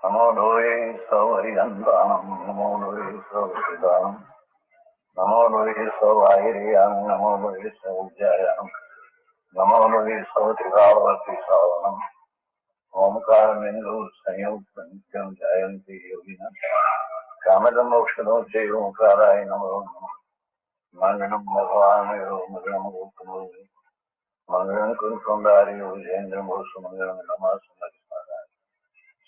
Namo Doi Savariyantanam, Namo Doi Savasidanam, Namo Doi Savayiriyam, Namo Doi Savujayam, Namo Doi Savatrikavati Savanam, Omkara Mindu Sanyukta Nityam Jayanti Yogina, Kamadam Mokshadam Jai Omkarai Namo Manganam Bhagavanayo Manganam Gopamo Manganam Kunkundari Ujendra Mosu Manganam Namasunakara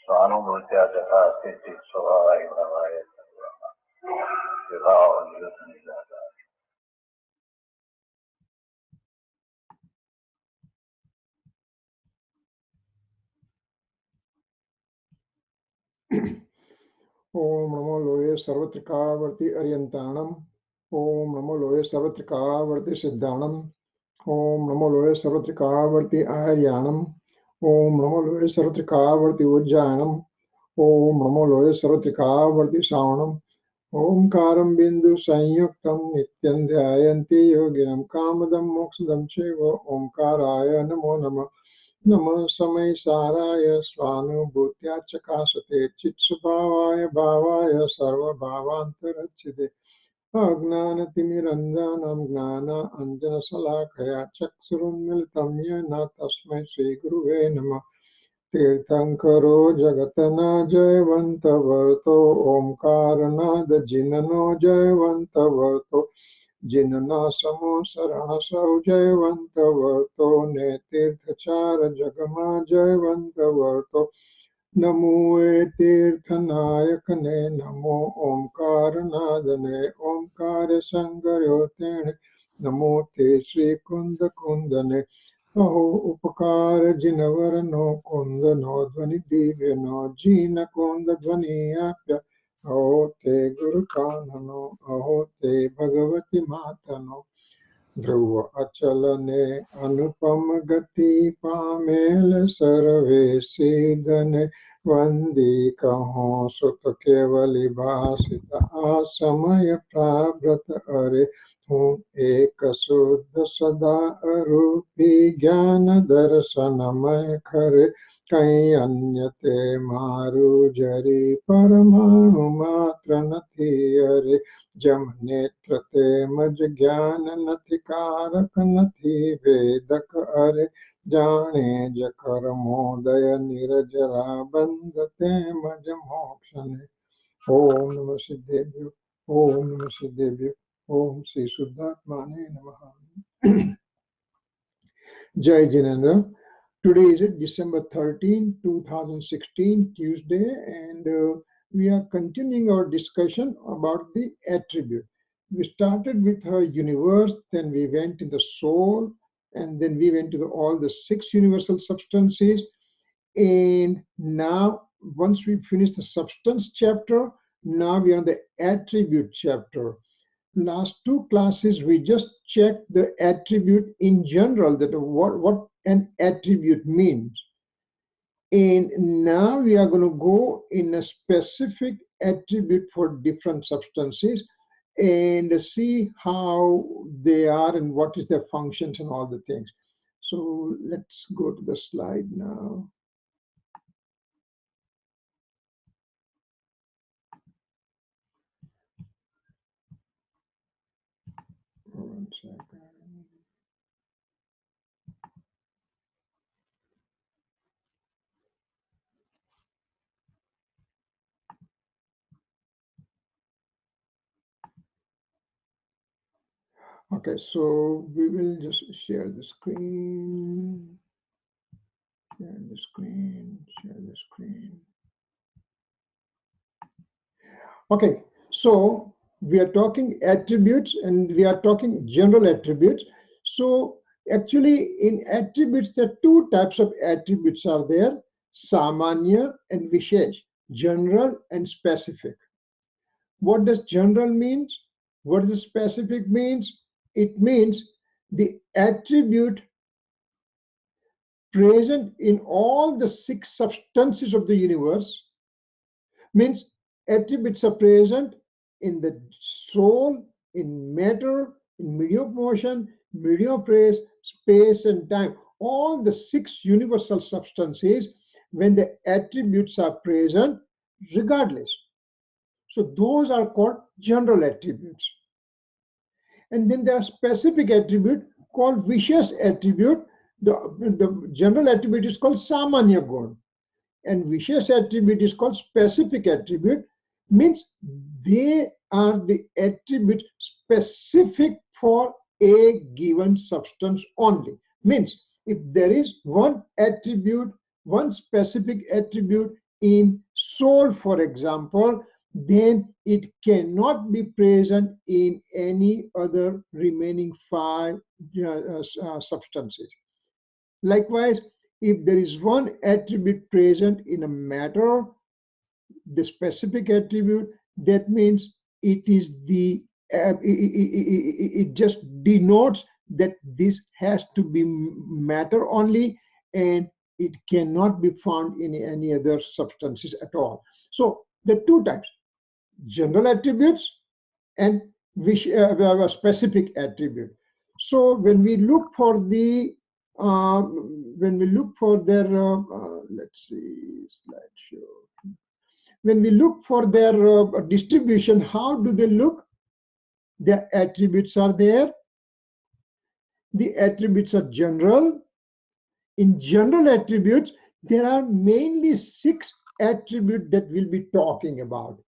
Swanubhutya Jata Siti Svavai Bhavaya Sarvama Vibhava Niruthanidata. Om Namo Loye Sarvatrikavarti Aryantanam. Om Namo Loye Sarvatrikavarti Siddhanam. Om Namo Loye Sarvatrikavarti Aryanam. Om Namo Loye Sarvatrikavarti Ujjayanam. Om Namo Loye Sarvatrikavarti Savanam. Om Karam Bindu Sanyuktam Nityam Dhyayanti Yoginam Kamadam Moksadam Cheva Om Karaya Namo Namah Namah Samay Saraya Swanubhutya Chakasate Chitsubhavaya Bhavaya Sarva Bhavantarachide Agnanatimirandhanam Gnana Anjana Salakaya Chaksurunmilitam Yena Tasmai Sri Guruve Namah Tirthankaro Jagatana Jayavanta Varto Omkaranada Jinano Jayavanta Varto Jinana Samo Sarana Sau Jayavanta Varto Netirthachara Jagama Jayavanta Varto Namo Tirthanayakane Namo Omkaranadane Omkara Sangaryotene Namo Te Sri Kunda Kundane Aho Upakara Jinavarano Kunda no Dvani Divyano Jina Kunda Dvani Apya Aho Te Guru Kanano Aho Te Bhagavati Matano Dhruva Achalane Anupam Gati Pamel Sarve Siddhane Vandi Kahon Sutta Kevali Bhasita Asamaya Prabhrata Are Hum Eka Suddha Sada Arupi Jnana Darshanamay Khare Kai Anyate Maru Jari Paramanu Matra Nathi Are जम नेत्र ते मज ज्ञान नथि कारक नथि वेदक अरे जाने जकर मोदय निरजरा बंदते मज मोक्षने ओम नमः सिद्धेभ्यो ओम नमः सिद्धेभ्यो ओम श्री शुद्धात्माने नमः जय Jinendra. Today is December 13, 2016, Tuesday, and we are continuing our discussion about the attribute. We started with her universe, then we went to the soul, and then we went to all the 6 universal substances. And now, once we finish the substance chapter, now we are on the attribute chapter. Last 2 classes, we just checked the attribute in general, that what an attribute means. And now we are going to go in a specific attribute for different substances and see how they are and what is their functions and all the things. So let's go to the slide now. One second. Okay, so we will just share the screen. Share the screen, share the screen. Okay, so we are talking attributes and we are talking general attributes. So actually in attributes, there are 2 types of attributes are there, Samanya and Vishesh, general and specific. What does general means? What does specific means? It means the attribute present in all the 6 substances of the universe, means attributes are present in the soul, in matter, in medium of motion, medium of place, space and time. All the 6 universal substances, when the attributes are present, regardless. So those are called general attributes. And then there are specific attribute called vicious attribute. The general attribute is called samanya gun, and vicious attribute is called specific attribute. Means they are the attribute specific for a given substance only. Means if there is one attribute, one specific attribute in soul, for example, then it cannot be present in any other remaining five substances. Likewise, if there is one attribute present in a matter, the specific attribute, that means it is the it just denotes that this has to be matter only, and it cannot be found in any other substances at all. So the two types, general attributes and specific attribute. So when we look for the let's see, slideshow. When we look for their distribution, how do they look? The attributes are there. The attributes are general. In general attributes, there are mainly 6 attributes that we'll be talking about.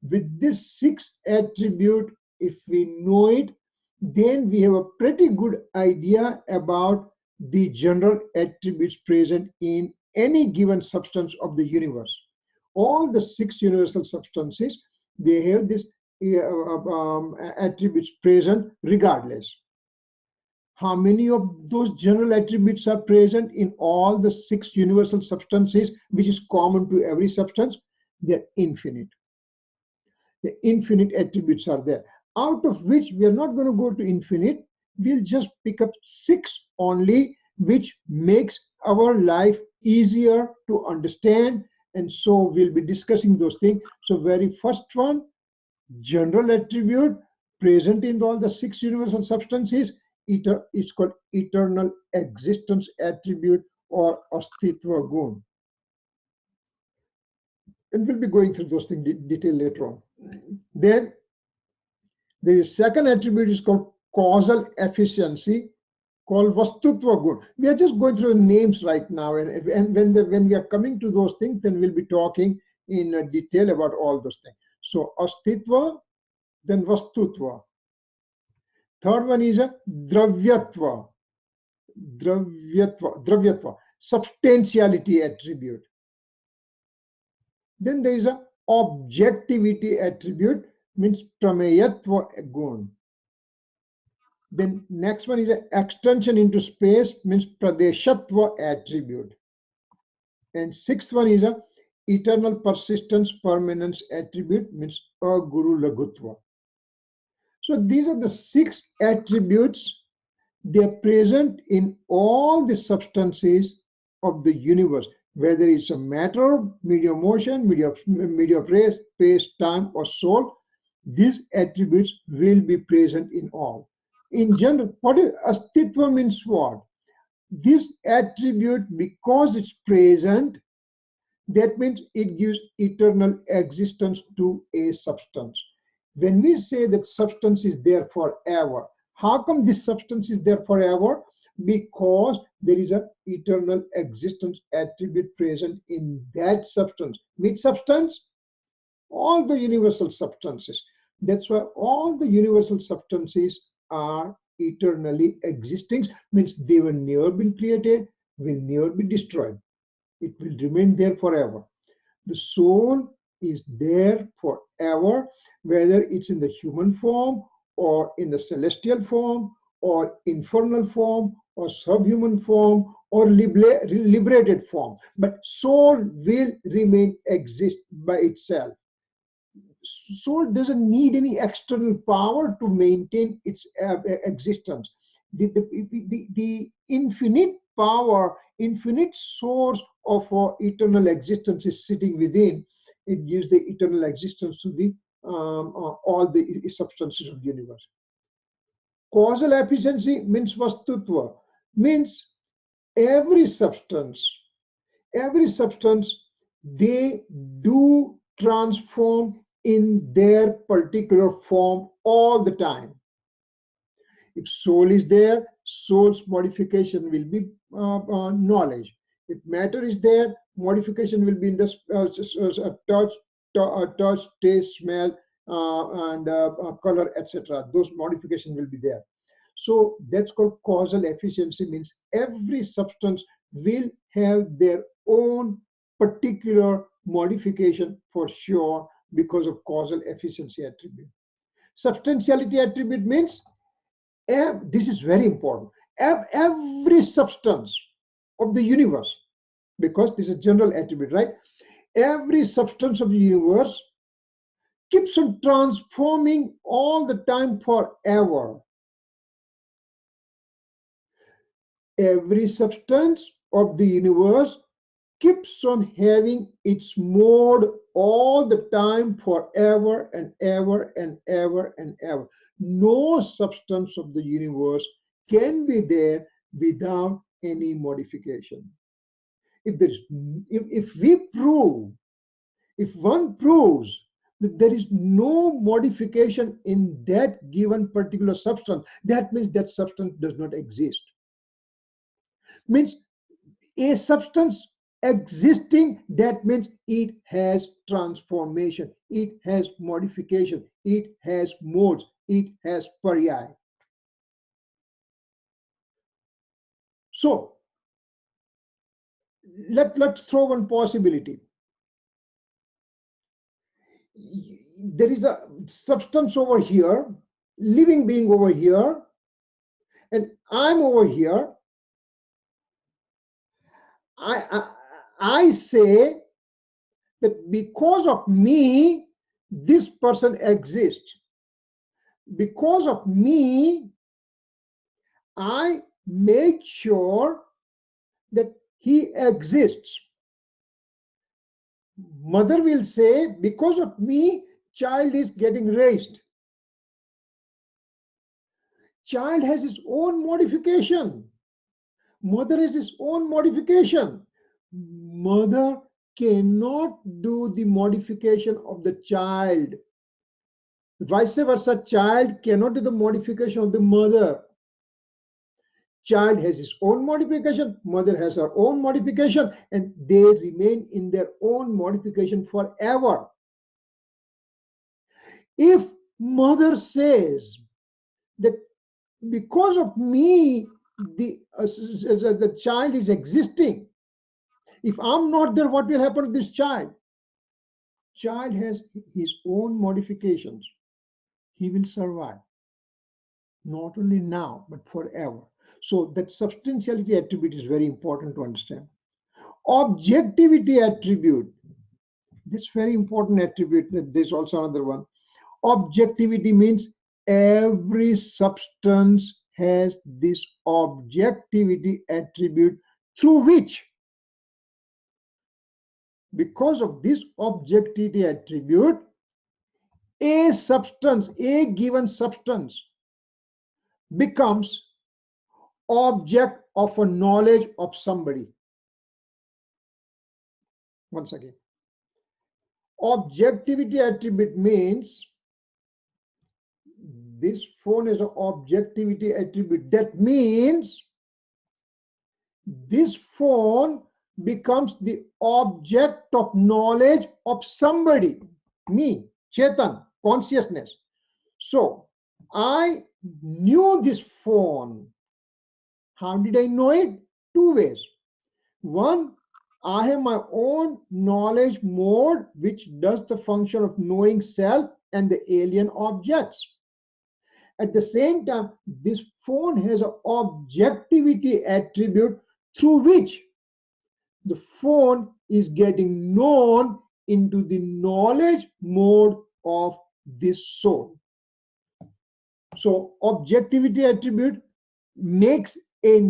With this 6 attribute, if we know it, then we have a pretty good idea about the general attributes present in any given substance of the universe. All the 6 universal substances, they have this attributes present regardless. How many of those general attributes are present in all the 6 universal substances, which is common to every substance? They're infinite. The infinite attributes are there, out of which we are not going to go to infinite. We'll just pick up 6 only, which makes our life easier to understand. And so we'll be discussing those things. So very first one, general attribute present in all the 6 universal substances, it's called eternal existence attribute or astitva gun. And we'll be going through those things in detail later on. Then the second attribute is called causal efficiency, called vastutva gun. We are just going through the names right now, and when we are coming to those things, then we'll be talking in detail about all those things. So astitva, then vastutva. Third one is a dravyatva, substantiality attribute. Then there is a objectivity attribute, means prameyatva gun. Then next one is an extension into space, means pradeshatva attribute. And sixth one is a eternal persistence permanence attribute, means aguru lagutva. So these are the 6 attributes. They are present in all the substances of the universe, whether it's a matter, media of motion, media of race, space, time, or soul. These attributes will be present in all. In general, what is astitva means what? This attribute, because it's present, that means it gives eternal existence to a substance. When we say that substance is there forever, how come this substance is there forever? Because there is an eternal existence attribute present in that substance. Which substance? All the universal substances. That's why all the universal substances are eternally existing, means they will never be created, will never be destroyed. It will remain there forever. The soul is there forever, whether it's in the human form or in the celestial form or infernal form or subhuman form or liberated form. But soul will remain exist by itself. Soul doesn't need any external power to maintain its existence. The infinite power, infinite source of eternal existence is sitting within. It gives the eternal existence to the all the substances of the universe. Causal efficiency means vastutva, means every substance, they do transform in their particular form all the time. If soul is there, soul's modification will be knowledge. If matter is there, modification will be in the touch, taste, smell, and color, etc. Those modification will be there. So that's called causal efficiency, means every substance will have their own particular modification for sure because of causal efficiency attribute. Substantiality attribute means, this is very important, every substance of the universe, because this is a general attribute, right? Every substance of the universe keeps on transforming all the time forever. Every substance of the universe keeps on having its mode all the time forever and ever and ever and ever. No substance of the universe can be there without any modification. If we prove, if one proves that there is no modification in that given particular substance, that means that substance does not exist. Means a substance existing, that means it has transformation, it has modification, it has modes, it has paryaya. So let's throw one possibility. There is a substance over here, living being over here, and I'm over here. I say that because of me, this person exists. Because of me, I made sure that he exists. Mother will say, because of me, child is getting raised. Child has his own modification. Mother has his own modification. Mother cannot do the modification of the child. Vice versa, child cannot do the modification of the mother. Child has his own modification, mother has her own modification, and they remain in their own modification forever. If mother says that because of me, the child is existing, if I'm not there, what will happen to this child? Child has his own modifications. He will survive, not only now, but forever. So that substantiality attribute is very important to understand. Objectivity attribute, this very important attribute. There's also another one. Objectivity means every substance has this objectivity attribute through which, because of this objectivity attribute, a substance, a given substance becomes object of a knowledge of somebody. Once again, objectivity attribute means this phone is an objectivity attribute. That means this phone becomes the object of knowledge of somebody, me, Chetan, consciousness. So I knew this phone. How did I know it? Two ways. One, I have my own knowledge mode, which does the function of knowing self and the alien objects. At the same time, this phone has an objectivity attribute through which the phone is getting known into the knowledge mode of this soul. So objectivity attribute makes a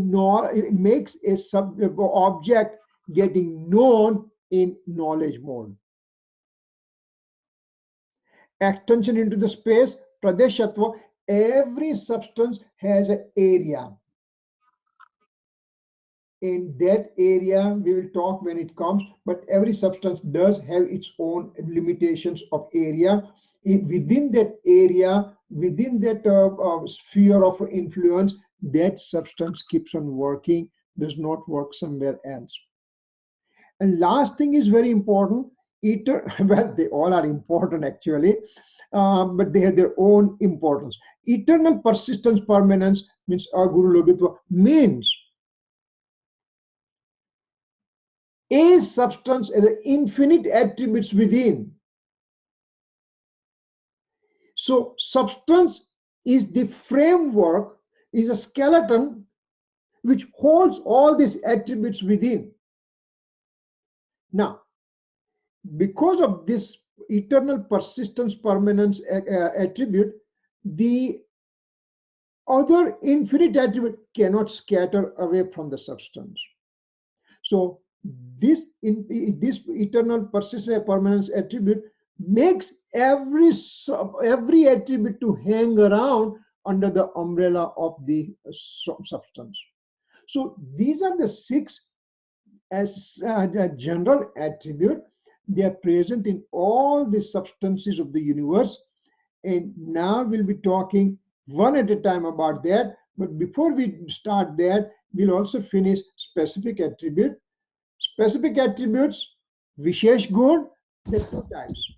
object getting known in knowledge mode. Extension into the space, pradeshatva, every substance has an area. In that area, we will talk when it comes, but every substance does have its own limitations of area. Within that area, within that sphere of influence, that substance keeps on working, does not work somewhere else. And last thing is very important. Well, they all are important actually, but they have their own importance. Eternal persistence, permanence means aguru logitva, means a substance has infinite attributes within. So substance is the framework, is a skeleton which holds all these attributes within. Now, because of this eternal persistence, permanence attribute, the other infinite attribute cannot scatter away from the substance. So this eternal persistence, permanence attribute makes every attribute to hang around under the umbrella of the substance. So these are the six as general attribute. They are present in all the substances of the universe, and now we'll be talking one at a time about that. But before we start that, we'll also finish specific attribute. Specific attributes, Vishesh Gun, there are two types.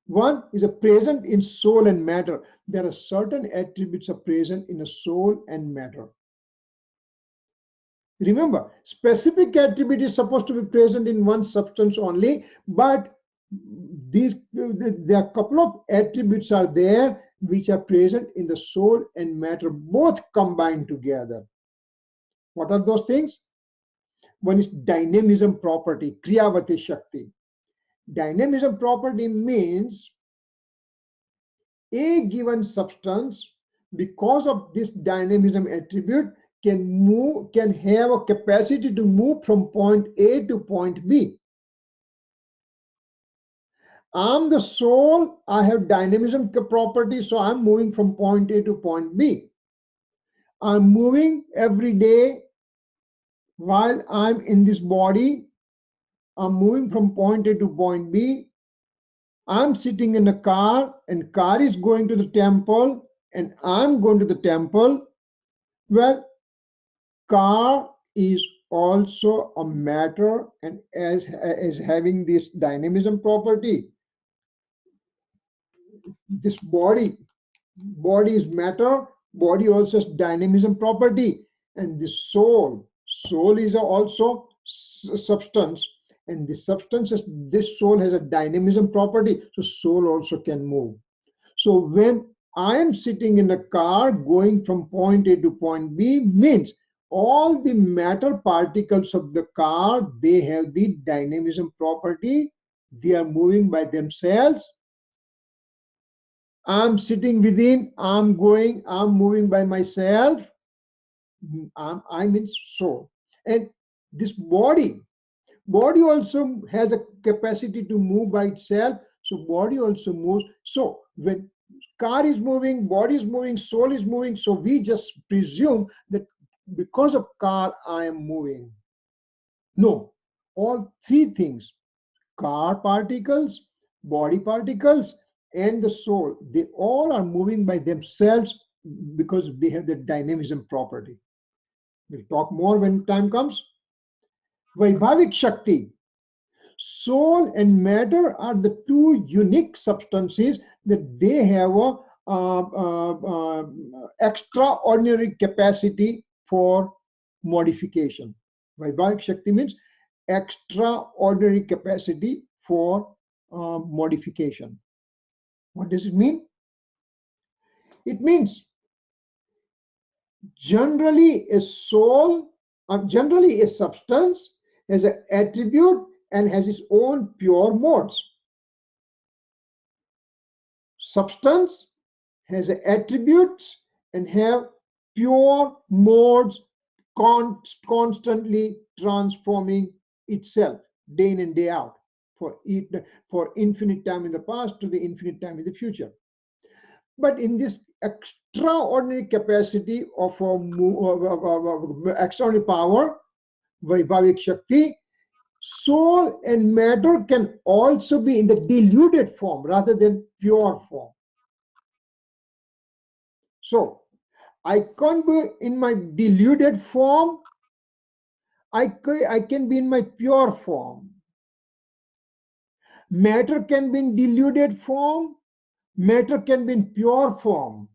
One is a present in soul and matter. There are certain attributes are present in a soul and matter. Remember, specific attribute is supposed to be present in one substance only, but there are a couple of attributes are there which are present in the soul and matter, both combined together. What are those things? One is dynamism property, Kriyavati Shakti. Dynamism property means a given substance, because of this dynamism attribute, can have a capacity to move from point A to point B. I'm the soul, I have dynamism property, so I'm moving from point A to point B. I'm moving every day while I'm in this body. I'm moving from point A to point B. I'm sitting in a car, and car is going to the temple, and I'm going to the temple. Well, car is also a matter and as having this dynamism property. This body is matter, body also has dynamism property, and the soul is also substance, and the substance is, this soul has a dynamism property, so soul also can move. So when I am sitting in a car going from point A to point B, means all the matter particles of the car, they have the dynamism property, they are moving by themselves. I'm sitting within, I'm moving by myself. I means soul. And this body also has a capacity to move by itself. So body also moves. So when car is moving, body is moving, soul is moving, so we just presume that because of car I am moving. No, all three things, car particles, body particles, and the soul, they all are moving by themselves because they have the dynamism property. We'll talk more when time comes. Vaibhavik Shakti. Soul and matter are the two unique substances that they have a extraordinary capacity for modification. Vaibhavik Shakti means extraordinary capacity for modification. What does it mean? It means generally a soul, generally a substance has an attribute and has its own pure modes. Substance has attributes and have pure modes, constantly transforming itself day in and day out for infinite time in the past to the infinite time in the future. But in this extraordinary capacity of extraordinary power, Vaibhavik Shakti, soul and matter can also be in the diluted form rather than pure form. So I can't be in my diluted form, I can be in my pure form. Matter can be in diluted form, matter can be in pure form.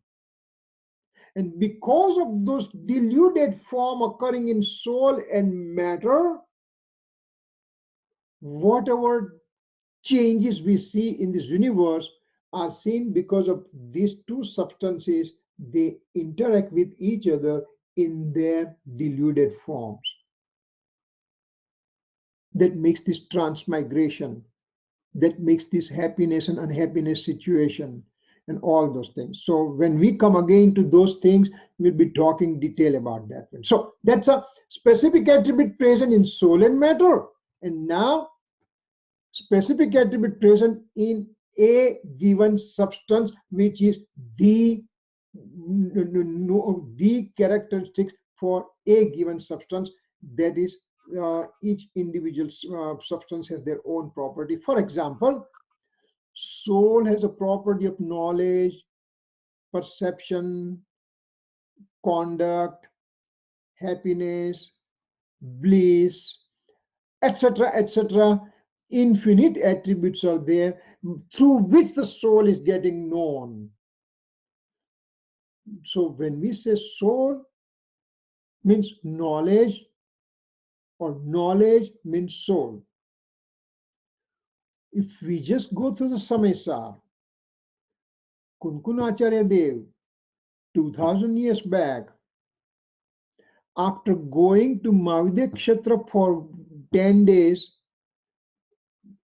And because of those diluted form occurring in soul and matter, whatever changes we see in this universe are seen because of these two substances. They interact with each other in their diluted forms. That makes this transmigration, that makes this happiness and unhappiness situation, and all those things. So when we come again to those things, we'll be talking detail about that. So that's a specific attribute present in soul and matter. And now specific attribute present in a given substance, which is the characteristics for a given substance. That is, each individual substance has their own property. For example, soul has a property of knowledge, perception, conduct, happiness, bliss, etc., etc. Infinite attributes are there through which the soul is getting known. So when we say soul means knowledge, or knowledge means soul. If we just go through the Samaysar, Kunkunacharya Dev, 2000 years back, after going to Mavidya Kshetra for 10 days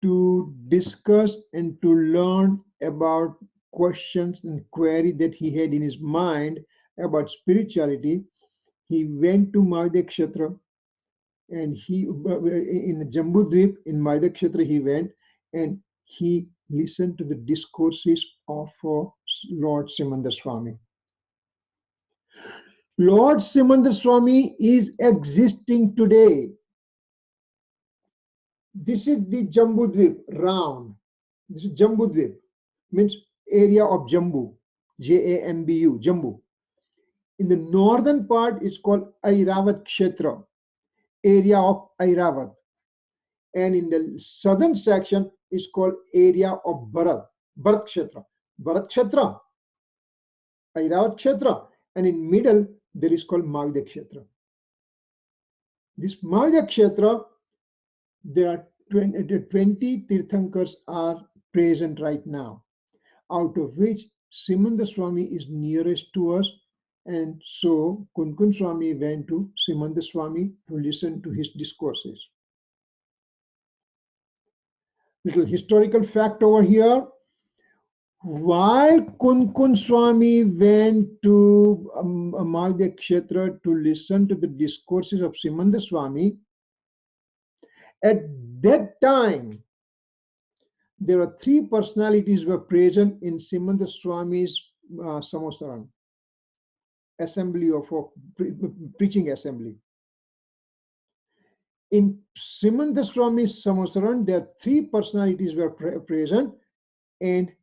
to discuss and to learn about questions and query that he had in his mind about spirituality, he went to Mavidya Kshetra, and he in Jambudvip in Mavidya Kshetra he went, and he listened to the discourses of Lord Simandar Swami. Lord Simandar Swami is existing today. This is the Jambudvip round. This is Jambudvip, means area of Jambu, Jambu, Jambu. In the northern part, it's called Airavat Kshetra, area of Airavat. And in the southern section, it's called area of Bharat, Bharat Kshetra. Bharat Kshetra, Airavat Kshetra. And in middle, there is called Mavidya Kshetra. This Mavidya Kshetra, there are 20 Tirthankars are present right now, out of which Simandar Swami is nearest to us. And so Kunkun Swami went to Simandar Swami to listen to his discourses. Little historical fact over here. While Kunkun Swami went to Mavidya Kshetra to listen to the discourses of Simandar Swami, at that time, there are three personalities were present in Simandar Swami's Samosaran, assembly of preaching assembly. In Simandar Swami's Samosaran, there are three personalities were present, and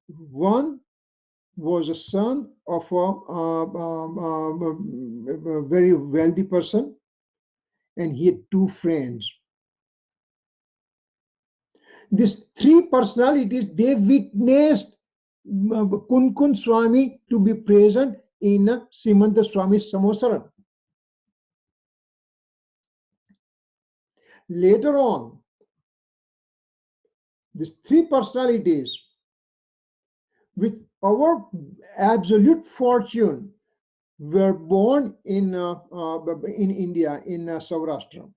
one was a son of a very wealthy person, and he had two friends. These three personalities, they witnessed Kunkun Swami to be present in Simandar Swami's Samosaran. Later on, these three personalities, with our absolute fortune, were born in India, in Saurashtra.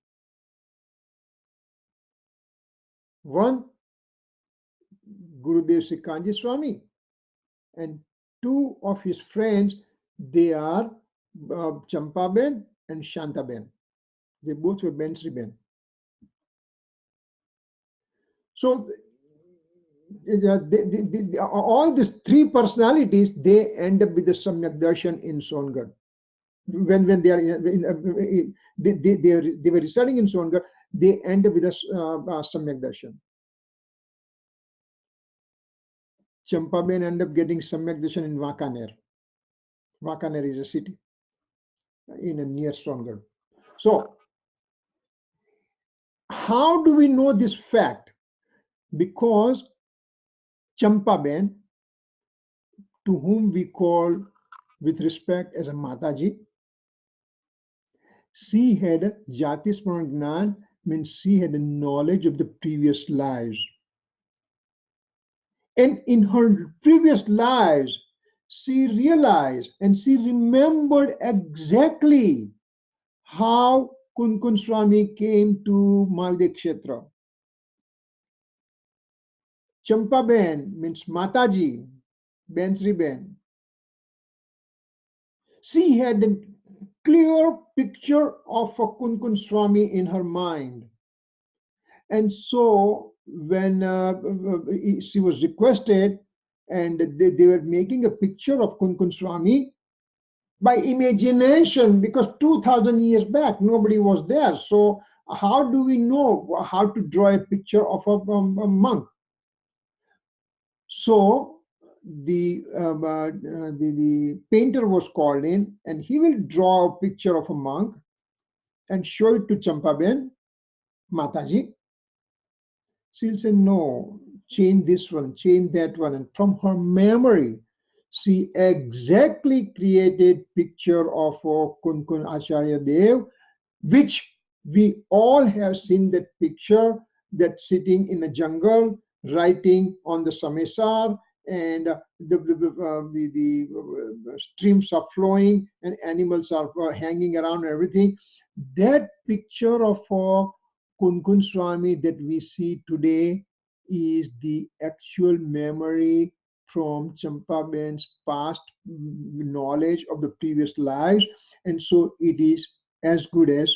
One, Gurudev Sikhanji Swami, and two of his friends, they are Champaben and Shantaben. They both were Bensri Ben. So all these three personalities, they end up with the Samyak Darshan in Songarh. When they are they were residing in Songarh, they end up with a Samyak Darshan. Champaben end up getting Samyak Darshan in Vakaner. Vakaner is a city in a near Songarh. So, how do we know this fact? Because Champaben, to whom we call with respect as a Mataji, she had a Jati Smaran Gnan, means she had a knowledge of the previous lives. And in her previous lives, she realized and she remembered exactly how Kunkun Swami came to Malde Kshetra. Champa Ben means Mataji, Bensri Ben. She had a clear picture of a Kunkun Swami in her mind. And so when she was requested and they were making a picture of Kunkun Swami by imagination, because 2000 years back nobody was there. So how do we know how to draw a picture of a monk? So the painter was called in, and he will draw a picture of a monk and show it to Champaben Mataji. She'll say, no, change this one, change that one. And from her memory, she exactly created picture of Kunkun Acharya Dev, which we all have seen that picture, that sitting in a jungle, writing on the Samesar, and the streams are flowing and animals are hanging around and everything. That picture of Kunkun Swami that we see today is the actual memory from Champaben's past knowledge of the previous lives, and so it is as good as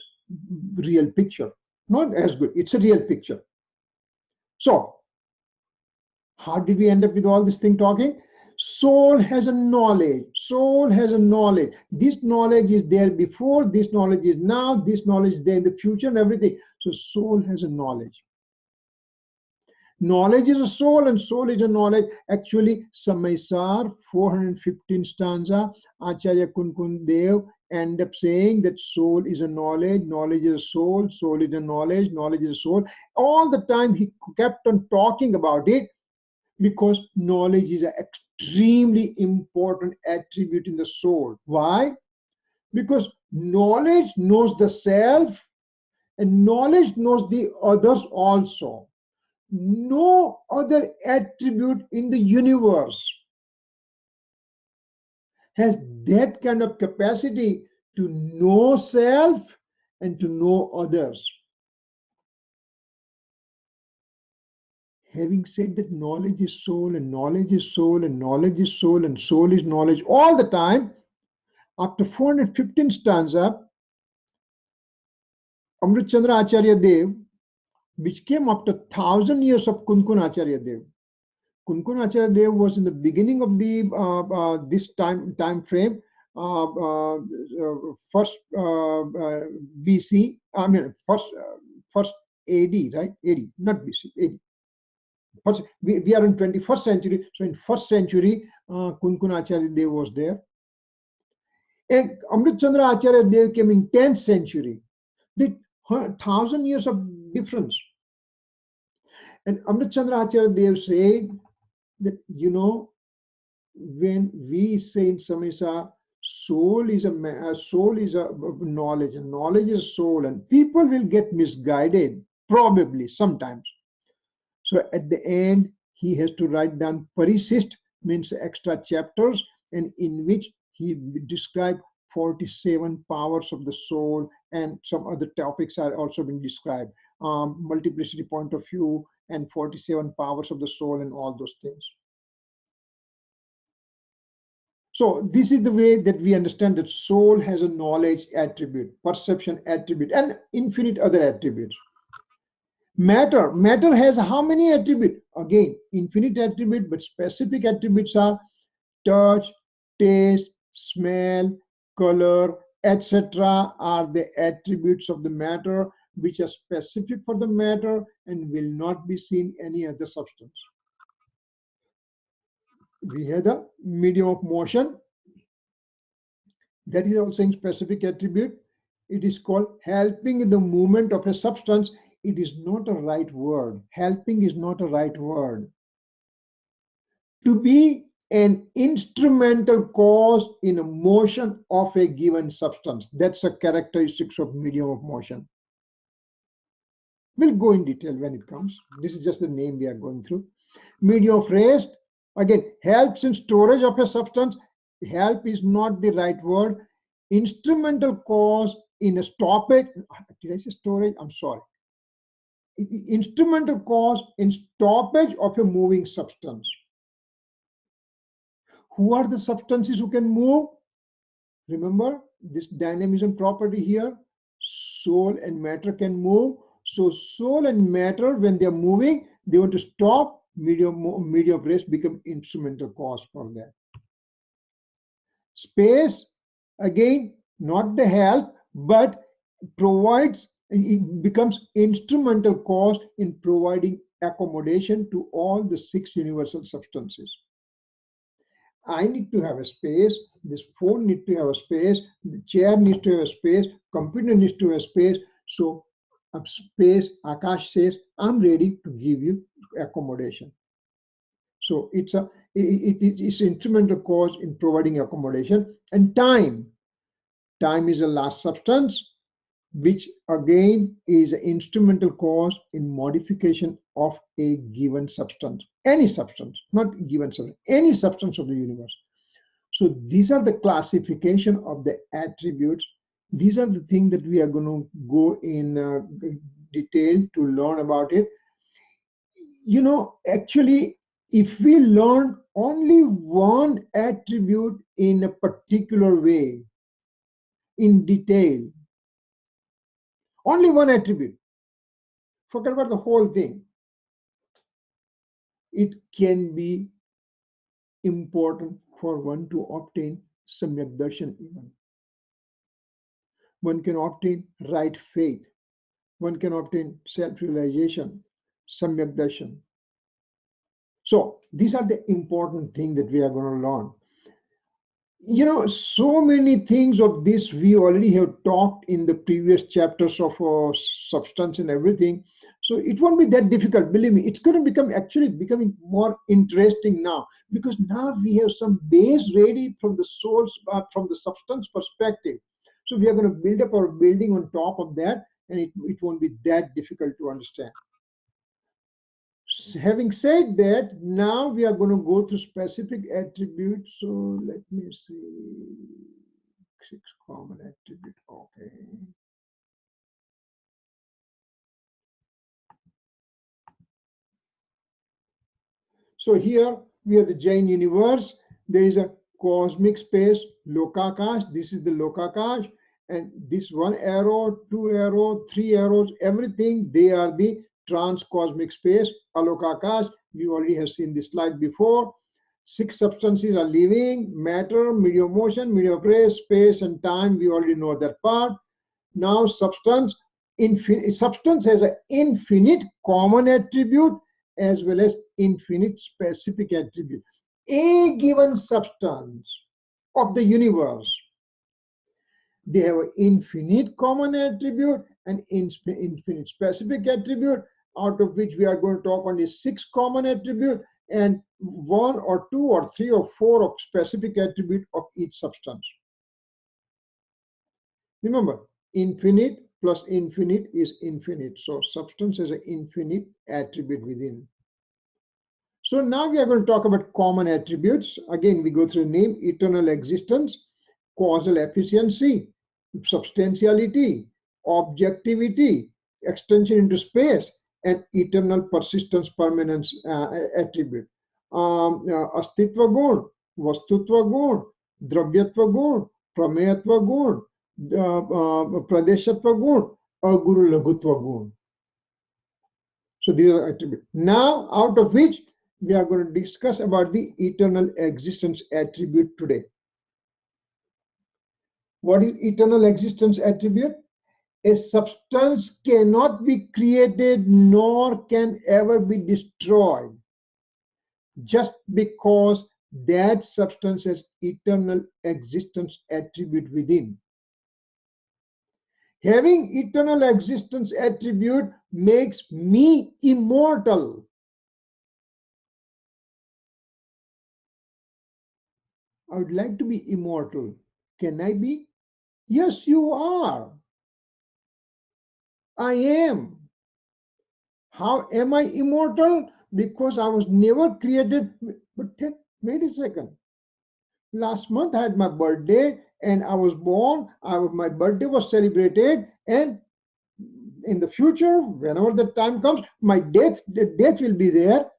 real picture. Not as good, it's a real picture. So how did we end up with all this thing talking? Soul has a knowledge. Soul has a knowledge. This knowledge is there before, this knowledge is now, this knowledge is there in the future and everything. So soul has a knowledge. Knowledge is a soul and soul is a knowledge. Actually, Samaisar 415 stanza, Acharya Kunkun Dev end up saying that soul is a knowledge, knowledge is a soul, soul is a knowledge, knowledge is a soul. All the time he kept on talking about it, because knowledge is an extremely important attribute in the soul. Why? Because knowledge knows the self and knowledge knows the others also. No other attribute in the universe has that kind of capacity to know self and to know others. Having said that knowledge is soul and knowledge is soul and knowledge is soul and soul is knowledge all the time, after 415 stanza, Amrit Chandra Acharya Dev, which came after 1000 years of Kunkun Acharya Dev. Kunkun Acharya Dev was in the beginning of the this time frame, first BC. I mean first AD, right? AD, not BC. AD. First, we are in 21st century, so in first century, Kunkun Acharya Dev was there, and Amrit Chandra Acharya Dev came in 10th century. The 1000 years of difference. And Amrit Chandra Acharya Dev said that, when we say in Samisa, soul is a knowledge, and knowledge is soul, and people will get misguided, probably, sometimes. So at the end, he has to write down Parisist, means extra chapters, and in which he described 47 powers of the soul, and some other topics are also being described, multiplicity point of view and 47 powers of the soul and all those things. So this is the way that we understand that soul has a knowledge attribute, perception attribute, and infinite other attributes. Matter has how many attributes? Again, infinite attribute, but specific attributes are touch, taste, smell, color, etc. are the attributes of the matter which are specific for the matter and will not be seen any other substance. We have the medium of motion. That is also a specific attribute. It is called helping in the movement of a substance. It is not a right word. Helping is not a right word. To be an instrumental cause in a motion of a given substance. That's a characteristics of medium of motion. We'll go in detail when it comes. This is just the name we are going through. Medium of rest, again, helps in storage of a substance. Help is not the right word. Instrumental cause in a stoppage. Did I say storage? I'm sorry. Instrumental cause in stoppage of a moving substance. Who are the substances who can move? Remember this dynamism property here. Soul and matter can move. So soul and matter, when they are moving, they want to stop. Medium of rest become instrumental cause for that. Space, again, not the help, but provides, it becomes instrumental cause in providing accommodation to all the 6 universal substances. I need to have a space, this phone needs to have a space, the chair needs to have a space, computer needs to have a space. So space, Akash says, I'm ready to give you accommodation. So it's instrumental cause in providing accommodation. And time is a last substance, which again is an instrumental cause in modification of a given substance. Any substance, not given substance, any substance of the universe. So these are the classification of the attributes. These are the things that we are going to go in detail to learn about it. You know, actually, if we learn only one attribute in a particular way, in detail, only one attribute, forget about the whole thing, it can be important for one to obtain samyak darshan even. One can obtain right faith. One can obtain self-realization, samyak darshan. So these are the important things that we are going to learn. You know, so many things of this we already have talked in the previous chapters of substance and everything. So it won't be that difficult. Believe me, it's going to become actually becoming more interesting now, because now we have some base ready from the source, from the substance perspective. So we are going to build up our building on top of that, and it won't be that difficult to understand. Having said that, now we are going to go through specific attributes. So let me see. 6 common attributes. Okay. So here we have the Jain universe. There is a cosmic space, Lokakash. This is the Lokakash. And this 1 arrow, 2 arrow, 3 arrows, everything, they are the trans-cosmic space, Alokakash. We already have seen this slide before. 6 substances are living: matter, medium of motion, medium of rest, space, and time. We already know that part. Now substance has an infinite common attribute as well as infinite specific attribute. A given substance of the universe, they have an infinite common attribute and infinite specific attribute, out of which we are going to talk only 6 common attribute and 1 or 2 or 3 or 4 of specific attribute of each substance. Remember, infinite plus infinite is infinite. So substance has an infinite attribute within. So now we are going to talk about common attributes. Again, we go through name: eternal existence, causal efficiency, substantiality, objectivity, extension into space, and eternal persistence, permanence attribute. Astitva gun, vastutva gun, dravyatva gun, prameyatva gun, pradeshatva gun, aguru lagutva gun. So these are attributes. Now, out of which we are going to discuss about the eternal existence attribute today. What is eternal existence attribute? A substance cannot be created nor can ever be destroyed just because that substance has eternal existence attribute within. Having eternal existence attribute makes me immortal. I would like to be immortal. Can I be? Yes, you are. I am. How am I immortal? Because I was never created. But wait a second. Last month I had my birthday and I was born. My birthday was celebrated, and in the future, whenever the time comes, the death will be there.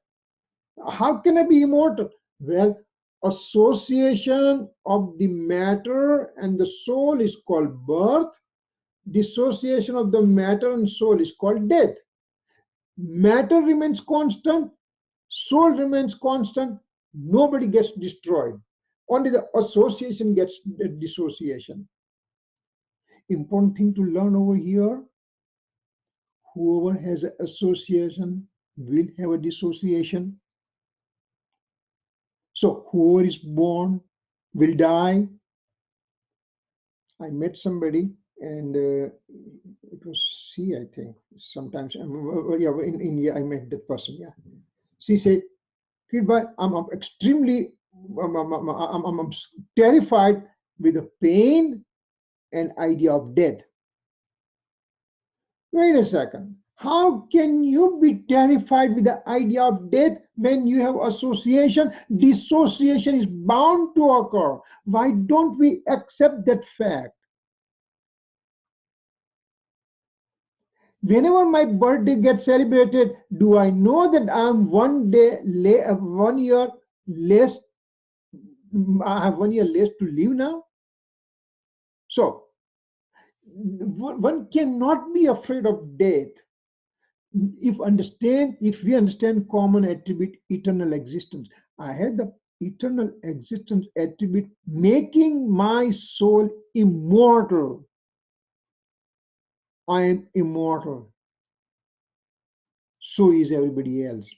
How can I be immortal? Well, association of the matter and the soul is called birth. Dissociation of the matter and soul is called death. Matter remains constant, soul remains constant, nobody gets destroyed. Only the association gets the dissociation. Important thing to learn over here, whoever has an association will have a dissociation. So whoever is born will die. I met somebody, and it was she, I think. Sometimes, yeah, in India, I met that person. Yeah, she said, I'm extremely, I'm terrified with the pain and idea of death. Wait a second. How can you be terrified with the idea of death when you have association? Dissociation is bound to occur. Why don't we accept that fact? Whenever my birthday gets celebrated, do I know that I'm 1 year less? I have 1 year less to live now. So one cannot be afraid of death if we understand common attribute, eternal existence. I had the eternal existence attribute making my soul immortal. I am immortal. So is everybody else.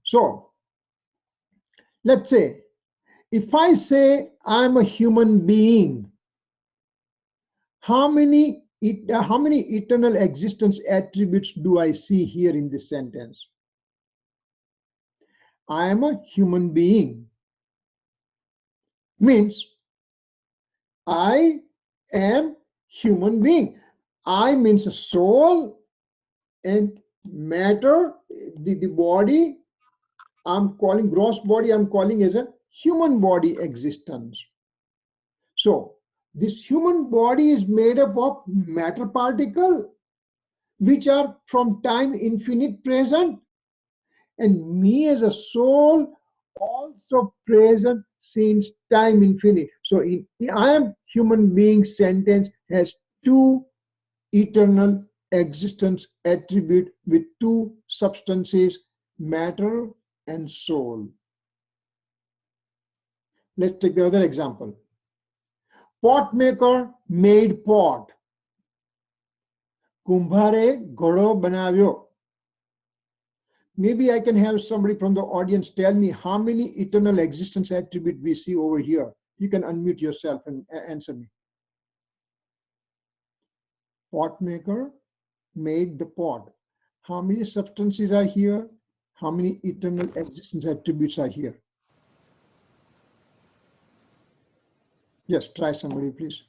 So let's say, if I say I'm a human being, how many eternal existence attributes do I see here in this sentence? I am a human being means I am human being. I means a soul and matter, the body. I'm calling gross body, I'm calling as a human body existence. So this human body is made up of matter particle, which are from time infinite present, and me as a soul also present since time infinite. So I am human being sentence has two eternal existence attribute with two substances, matter and soul. Let's take the other example. Pot maker made pot. Kumbhare ghado banavyo. Maybe I can have somebody from the audience tell me how many eternal existence attribute we see over here. You can unmute yourself and answer me. Pot maker made the pot. How many substances are here? How many eternal existence attributes are here? Yes, try somebody, please.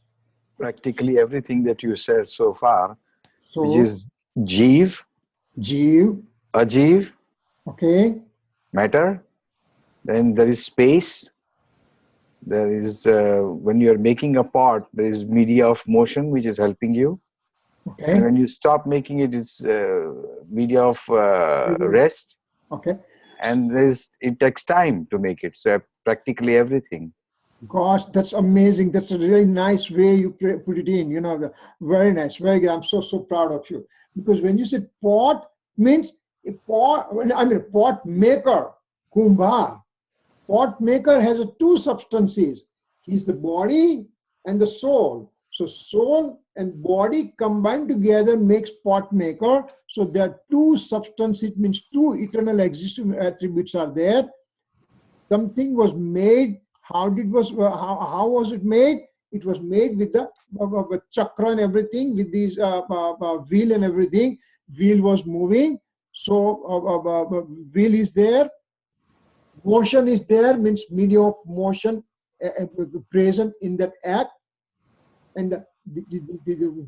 Practically everything that you said so far, So, which is Jeev, Ajeev, okay, matter. Then there is space. There is, when you are making a pot, there is media of motion, which is helping you. okay. And when you stop making it, it's media of rest. Okay. And it takes time to make it. So practically everything. Gosh, that's amazing. That's a really nice way you put it in. Very nice, very good. I'm so proud of you. Because when you said pot means a pot. I mean, pot maker, kumbhar. Pot maker has two substances. He's the body and the soul. So soul and body combined together makes pot maker. So there are two substances. It means two eternal existing attributes are there. Something was made. How was it made? It was made with the chakra and everything, with these wheel and everything. Wheel was moving, so wheel is there. Motion is there, means medium of motion present in that act, and the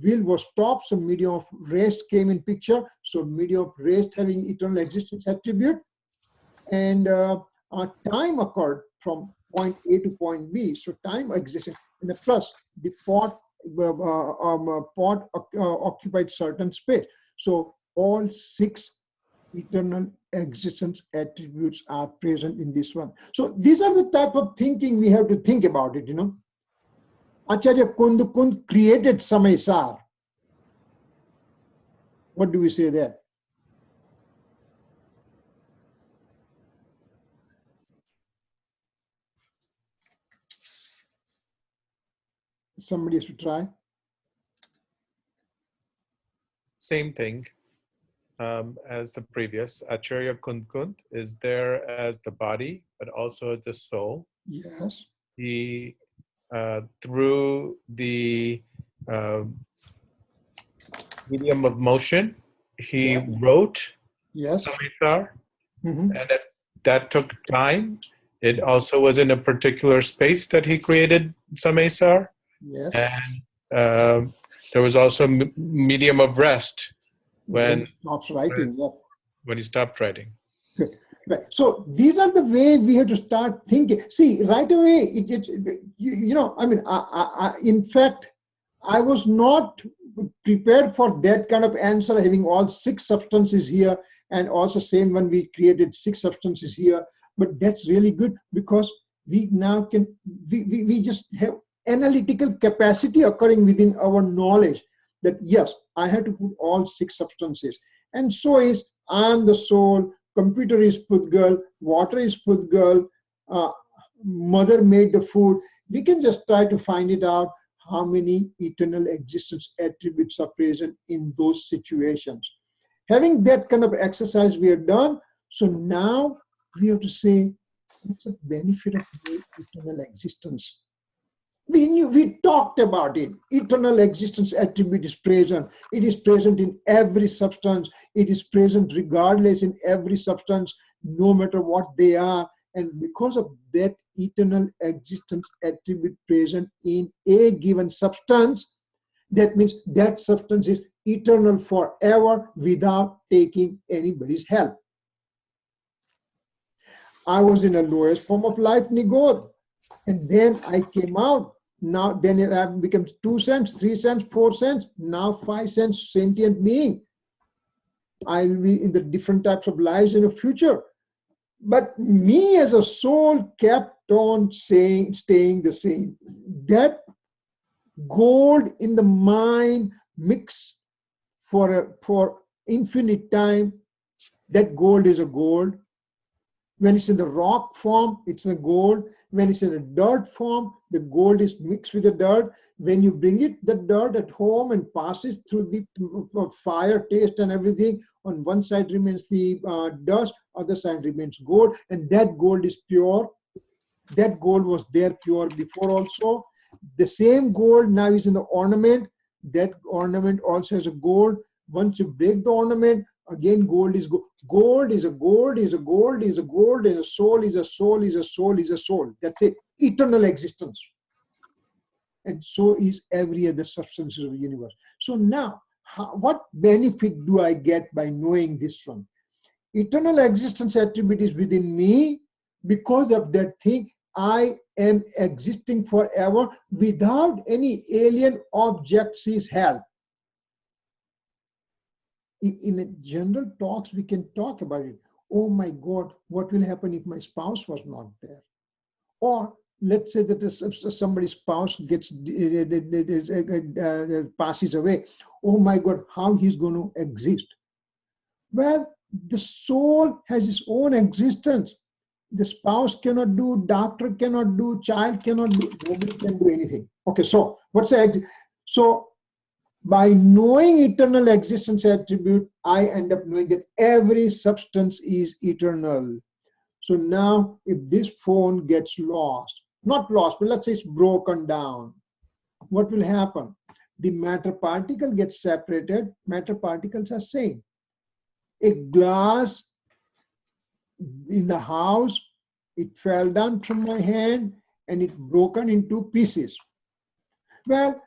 wheel was stopped. So medium of rest came in picture. So medium of rest having eternal existence attribute, and time occurred from point A to point B. So time existed, and the plus the pot occupied certain space. So all six eternal existence attributes are present in this one. So these are the type of thinking we have to think about it. Acharya Kund created Samaysar. What do we say there? Somebody has to try. Same thing as the previous. Acharya Kund is there as the body, but also as the soul. Yes. He, through the medium of motion, he wrote Yes. Samaysar, Mm-hmm. and that took time. It also was in a particular space that he created Samaysar. Yes. And there was also medium of rest when he stops writing. when he stopped writing. Good. Right. So these are the way we have to start thinking. See, right away, I mean, in fact, I was not prepared for that kind of answer, having all six substances here, and also same when we created six substances here. But that's really good, because we now we just have analytical capacity occurring within our knowledge that yes, I have to put all six substances. And so is I'm the soul, computer is Pudgal, water is Pudgal, mother made the food. We can just try to find it out how many eternal existence attributes are present in those situations. Having that kind of exercise we have done, so now we have to say, what's the benefit of eternal existence? We talked about it. Eternal existence attribute is present. It is present in every substance. It is present regardless in every substance, no matter what they are. And because of that eternal existence attribute present in a given substance, that means that substance is eternal forever without taking anybody's help. I was in a lowest form of life, Nigod, and then I came out. Now, then it becomes 2 cents, 3 cents, 4 cents, now 5 cents, sentient being. I will be in the different types of lives in the future. But me as a soul kept on staying the same. That gold in the mind mixed for infinite time, that gold is a gold. When it's in the rock form, it's a gold. When it's in a dirt form, the gold is mixed with the dirt. When you bring the dirt at home and passes through the fire, taste and everything, on one side remains the dust, other side remains gold, and that gold is pure. That gold was there pure before also. The same gold now is in the ornament. That ornament also has a gold. Once you break the ornament, again gold is gold. Gold is a gold, is a gold, is a gold, and a soul is a soul, is a soul, is a soul. That's it. Eternal existence. And so is every other substance of the universe. So now, what benefit do I get by knowing this one? Eternal existence attribute is within me. Because of that thing, I am existing forever without any alien object's help. In a general talks, we can talk about it. Oh my God, what will happen if my spouse was not there? Or let's say that somebody's spouse gets passes away. Oh my God, how he's going to exist? Well, the soul has its own existence. The spouse cannot do, doctor cannot do, child cannot do, nobody can do anything. Okay, so what's the so by knowing eternal existence attribute, I end up knowing that every substance is eternal. So now if this phone gets lost, not lost, but let's say it's broken down, what will happen? The matter particle gets separated. Matter particles are same. A glass in the house, it fell down from my hand and it broken into pieces. Well,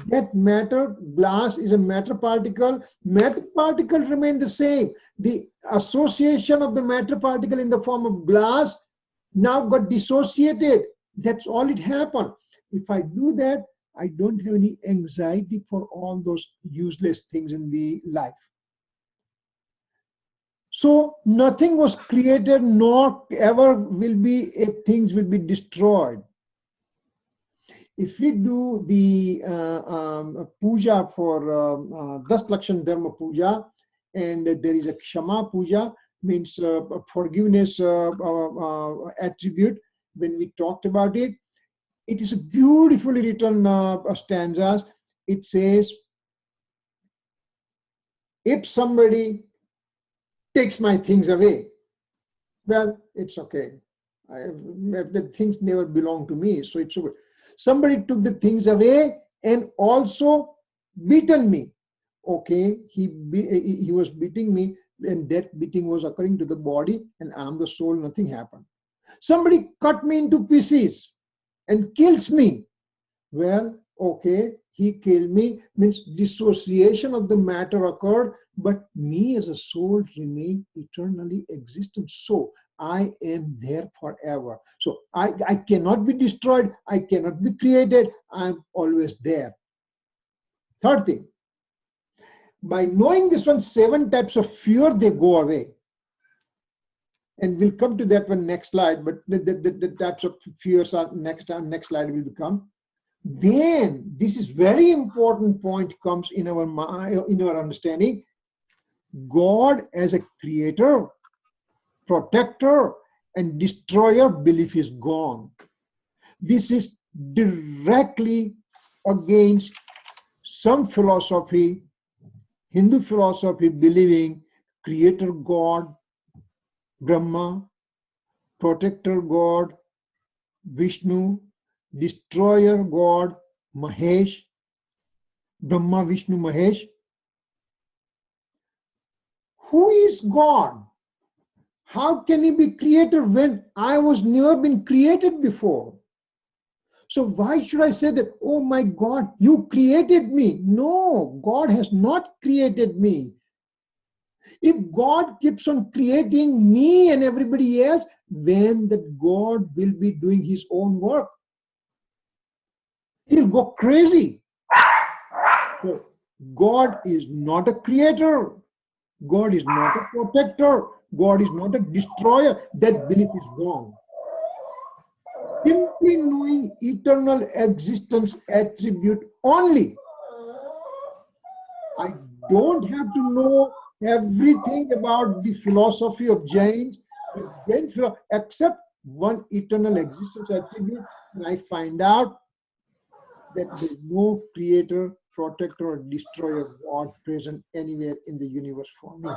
that matter, glass is a matter particle. Matter particles remain the same. The association of the matter particle in the form of glass now got dissociated. That's all it happened. If I do that, I don't have any anxiety for all those useless things in the life. So nothing was created, nor ever will be, things will be destroyed. If we do the puja for Das Lakshan Dharma Puja, and there is a Kshama Puja, means forgiveness attribute, when we talked about it, it is a beautifully written stanzas. It says, if somebody takes my things away, well, it's okay. The things never belong to me, so it's okay. Somebody took the things away and also beaten me. Okay, he was beating me, and that beating was occurring to the body, and I'm the soul, nothing happened. Somebody cut me into pieces and kills me. Well, okay, he killed me, means dissociation of the matter occurred, but me as a soul remain eternally existent. So I am there forever. So I cannot be destroyed. I cannot be created. I'm always there. Third thing, by knowing this one, 7 types of fear, they go away. And we'll come to that one next slide, but the types of fears are next slide will become. Then this is very important point comes in our understanding. God as a creator, protector, and destroyer belief is gone. This is directly against some philosophy, Hindu philosophy, believing creator God, Brahma, protector God, Vishnu, destroyer God, Mahesh, Brahma, Vishnu, Mahesh. Who is God? How can he be creator when I was never been created before? So why should I say that, oh my God, you created me? No, God has not created me. If God keeps on creating me and everybody else, when that God will be doing his own work? He'll go crazy. So God is not a creator. God is not a protector. God is not a destroyer. That belief is wrong. Simply knowing eternal existence attribute only. I don't have to know everything about the philosophy of Jains, except one eternal existence attribute, and I find out that there is no creator, protector, or destroyer God present anywhere in the universe for me.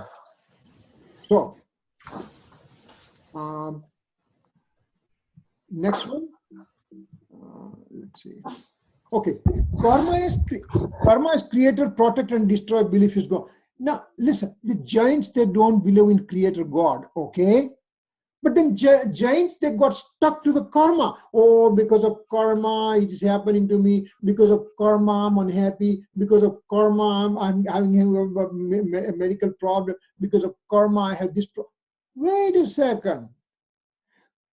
So, next one. Let's see. Okay, karma is creator, protector, and destroyer belief is gone. Now, listen, the Jains, they don't believe in creator God, okay? But then Jains, they got stuck to the karma. Oh, because of karma, it is happening to me. Because of karma, I'm unhappy. Because of karma, I'm having a medical problem. Because of karma, I have this problem. Wait a second.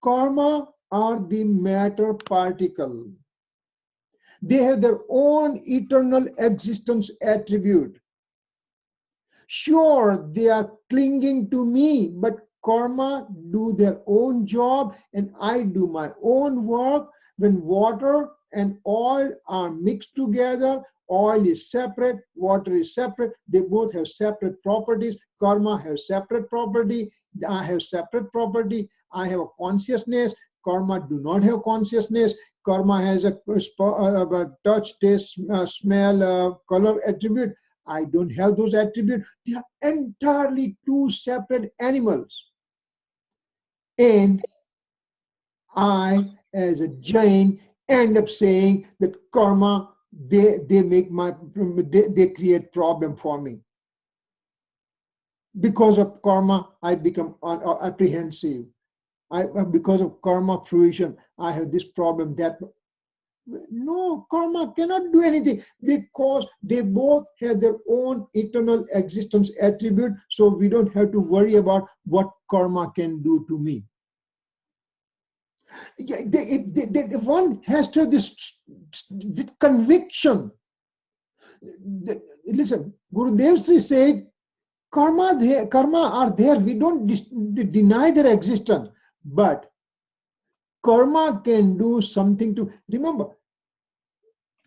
Karma are the matter particle. They have their own eternal existence attribute. Sure, they are clinging to me, but karma do their own job and I do my own work. When water and oil are mixed together, oil is separate, water is separate, they both have separate properties. Karma has separate property, I have separate property. I have a consciousness, karma do not have consciousness. Karma has a touch, taste, smell, color attribute. I don't have those attributes. They are entirely two separate animals. And I, as a Jain, end up saying that karma, they create problem for me. Because of karma, I become apprehensive. Because of karma fruition, I have this problem, that. No, karma cannot do anything because they both have their own eternal existence attribute. So we don't have to worry about what karma can do to me. One has to have this conviction. Listen, Gurudev Sri said, karma are there. We don't deny their existence, but karma can do something to. Remember,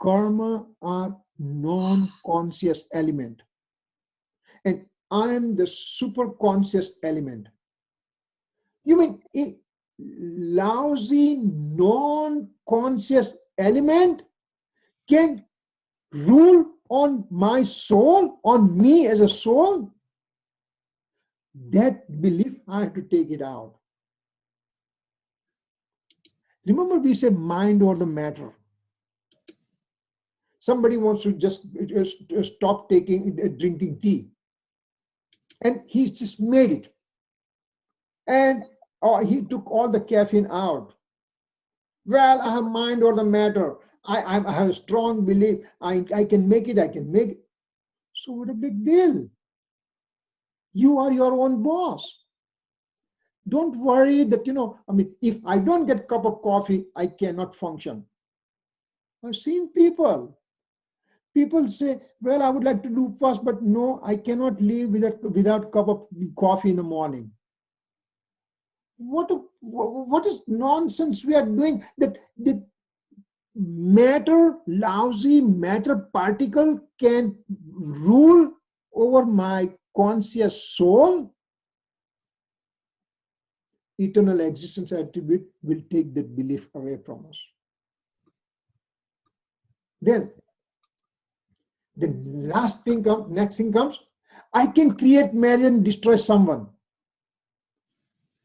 karma are non-conscious element, and I am the super conscious element. You mean a lousy non-conscious element can rule on my soul, on me as a soul? That belief, I have to take it out. Remember, we say mind over the matter. Somebody wants to just stop drinking tea, and he's just made it, and he took all the caffeine out. Well, I have mind over the matter. I have a strong belief. I can make it. I can make it. So what a big deal? You are your own boss. Don't worry that, if I don't get a cup of coffee, I cannot function. I've seen people say, well, I would like to do fast, but no, I cannot live without a cup of coffee in the morning. What is nonsense we are doing? That the lousy matter particle can rule over my conscious soul? Eternal existence attribute will take that belief away from us. Then the next thing comes, I can create, marry, and destroy someone.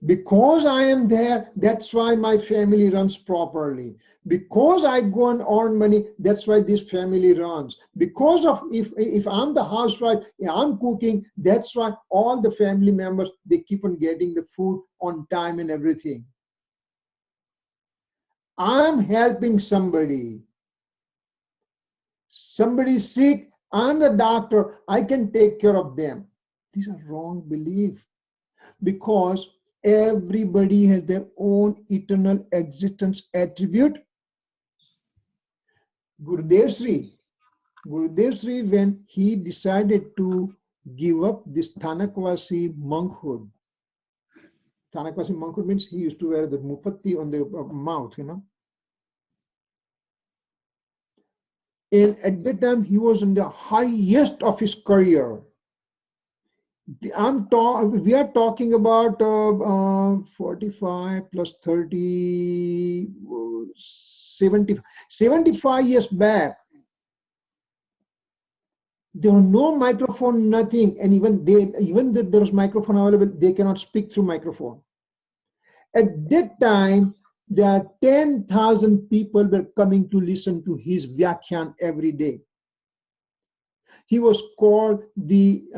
Because I am there, that's why my family runs properly. Because I go and earn money, that's why this family runs. Because of if I'm the housewife, I'm cooking, that's why all the family members, they keep on getting the food on time and everything. I'm helping somebody. Somebody's sick, I'm the doctor, I can take care of them. These are wrong beliefs, because everybody has their own eternal existence attribute. Gurudev Sri, when he decided to give up this Thanakvasi monkhood. Thanakvasi monkhood means he used to wear the mupatti on the mouth, And at that time, he was in the highest of his career. We are talking about 45 plus 30, 75 years back. There was no microphone, nothing, and even that there was microphone available, they cannot speak through microphone. At that time, there are 10,000 people were coming to listen to his Vyakhyan every day. He was called the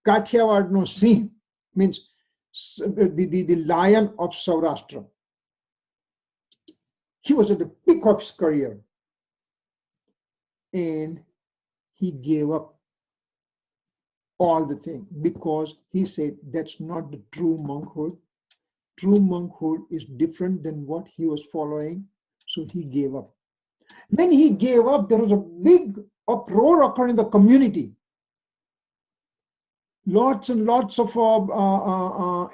Kathiawad Singh, means the lion of Saurashtra. He was at the peak of his career. And he gave up all the thing because he said that's not the true monkhood. True monkhood is different than what he was following. So he gave up. When he gave up, there was a big uproar occurred in the community. Lots and lots of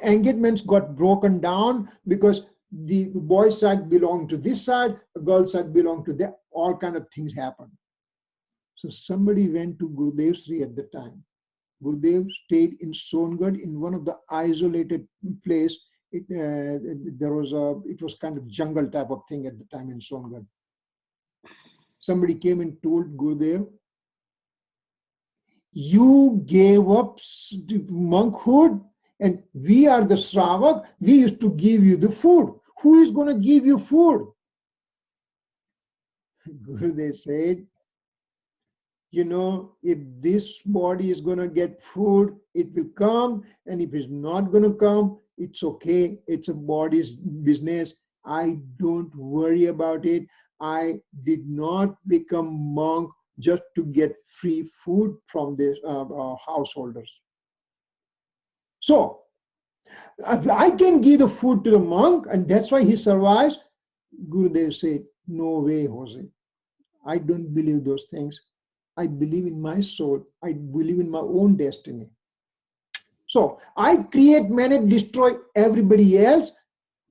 engagements got broken down because the boy side belong to this side, the girl side belong to that. All kind of things happen. So somebody went to Gurudev Sri at the time. Gurudev stayed in Songad in one of the isolated place. It was kind of jungle type of thing at the time in Songad. Somebody came and told Gurudev, you gave up monkhood and we are the Shravak, we used to give you the food. Who is going to give you food? Gurudev said, you know, if this body is going to get food, it will come, and if it's not going to come, it's okay. It's a body's business. I don't worry about it. I did not become monk just to get free food from the householders. So, I can give the food to the monk, and that's why he survives. Gurudev said, no way, Jose. I don't believe those things. I believe in my soul. I believe in my own destiny. So I create, manage, destroy everybody else.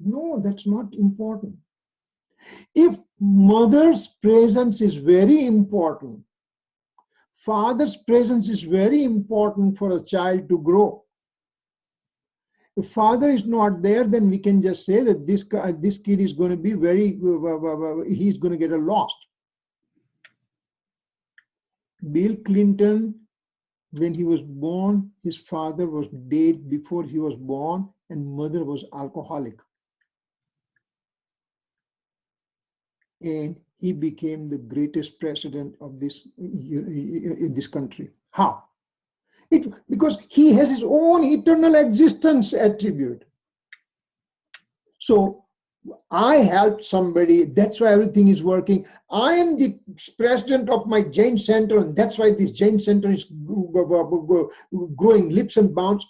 No, that's not important. If mother's presence is very important, father's presence is very important for a child to grow. If father is not there, then we can just say that this kid is going to be he's going to get lost. Bill Clinton, when he was born, his father was dead before he was born, and mother was alcoholic. And he became the greatest president of this country. How? Because he has his own eternal existence attribute. So I helped somebody, that's why everything is working. I am the president of my Jain center, and that's why this Jain center is growing leaps and bounds.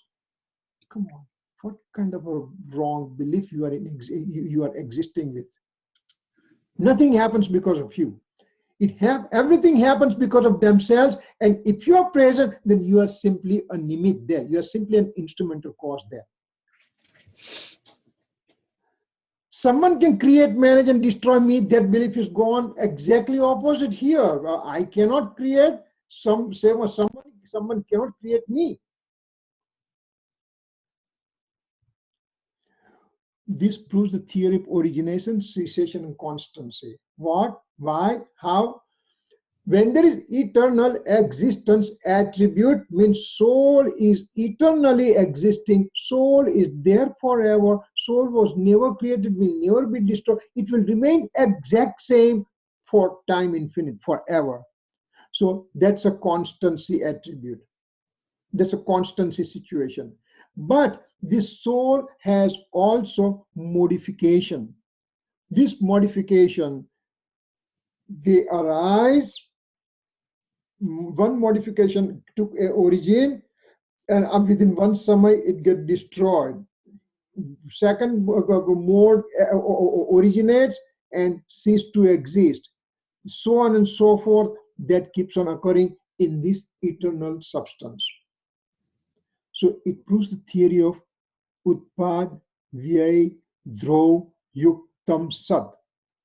Come on, what kind of a wrong belief you are existing with? Nothing happens because of you. Everything happens because of themselves, and if you are present, then you are simply a nimit there. You are simply an instrumental cause there. Someone can create, manage, and destroy me. That belief is gone. Exactly opposite here. I cannot create. Someone cannot create me. This proves the theory of origination, cessation, and constancy. What? Why? How? When there is eternal existence attribute, means soul is eternally existing. Soul is there forever. Soul was never created, will never be destroyed. It will remain exact same for time infinite, forever. So that's a constancy attribute. That's a constancy situation. But this soul has also modification. This modification, they arise. One modification took an origin, and within one samay it get destroyed. Second mode originates and cease to exist. So on and so forth. That keeps on occurring in this eternal substance. So it proves the theory of Utpad, Vyay, Dhruv, Yuktam, Sat.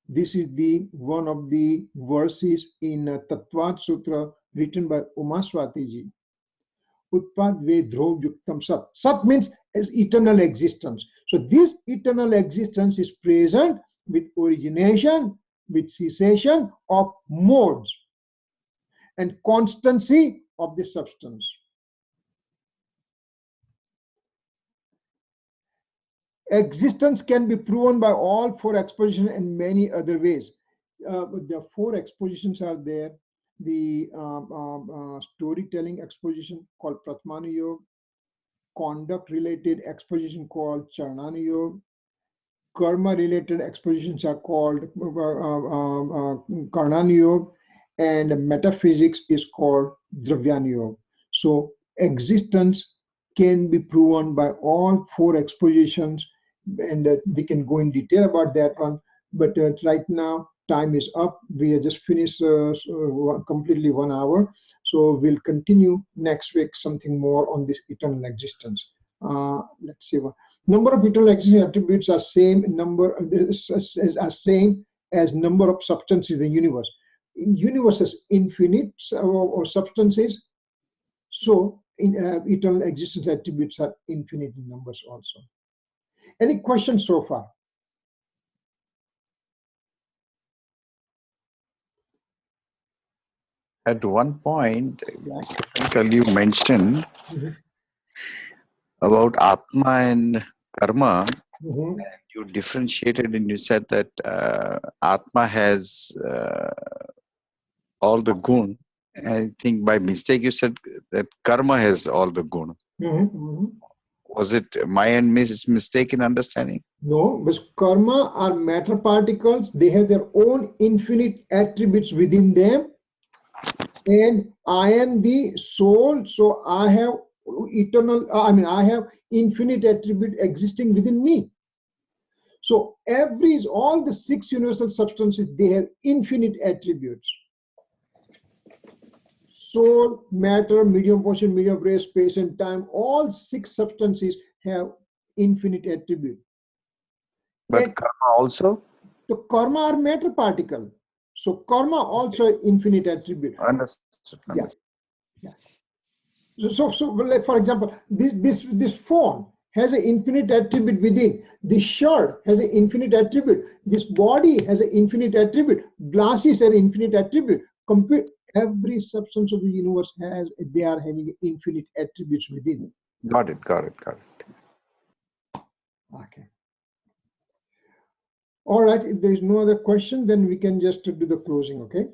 This is one of the verses in Tattvat Sutra written by Umaswati ji. Utpad, Vyay, Dhruv, Yuktam, Sat. Sat means as eternal existence. So this eternal existence is present with origination, with cessation of modes, and constancy of the substance. Existence can be proven by all four expositions and many other ways. The four expositions are there. The storytelling exposition called Pratmanu Yoga, conduct-related exposition called Charnanu Yoga, karma-related expositions are called Karnanu Yoga, and metaphysics is called Dravyanu Yoga. So existence can be proven by all four expositions, and we can go in detail about that one. But right now, time is up. We have just finished completely 1 hour. So we'll continue next week something more on this eternal existence. Let's see. Number of eternal existing attributes are same as number of substances in the universe. In universe is infinite or substances, so in eternal existence attributes are infinite in numbers also. Any questions so far? At one point, you mentioned about Atma and Karma. You differentiated and you said that Atma has all the gun. I think by mistake you said that Karma has all the gun. Was it my mistaken understanding? No, but karma are matter particles. They have their own infinite attributes within them. And I am the soul, so I have eternal, I have infinite attribute existing within me. So all the 6 universal substances, they have infinite attributes. Soul, matter, medium motion, medium race, space and time, all 6 substances have infinite attribute. But and karma also? The karma are matter particle. So karma also infinite attribute. Understood. Yeah. So like for example, this phone has an infinite attribute within. This shirt has an infinite attribute. This body has an infinite attribute. Glasses are infinite attribute. Every substance of the universe they are having infinite attributes within. Got it. Okay. All right. If there is no other question, then we can just do the closing. Okay.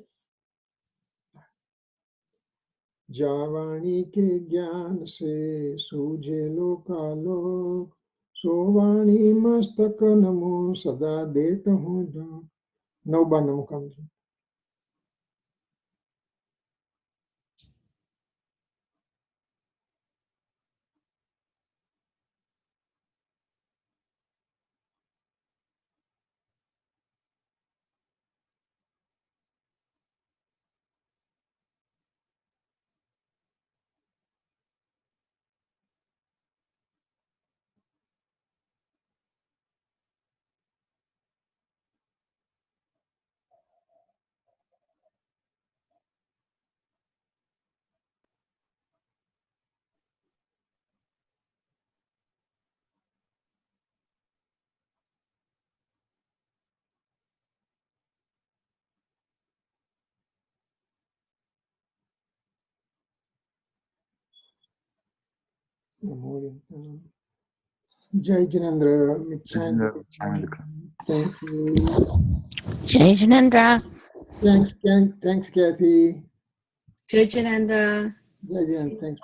जावाणी के ज्ञान से सूझे लोकालोक, सोवाणी मस्तक नमो सदा देत हूँ जो नौबा नमो काम। Jai Jinendra. Thank you. Jai Jinendra. Thanks Kathy. Jai Jinendra. Jai Jinendra. Thanks.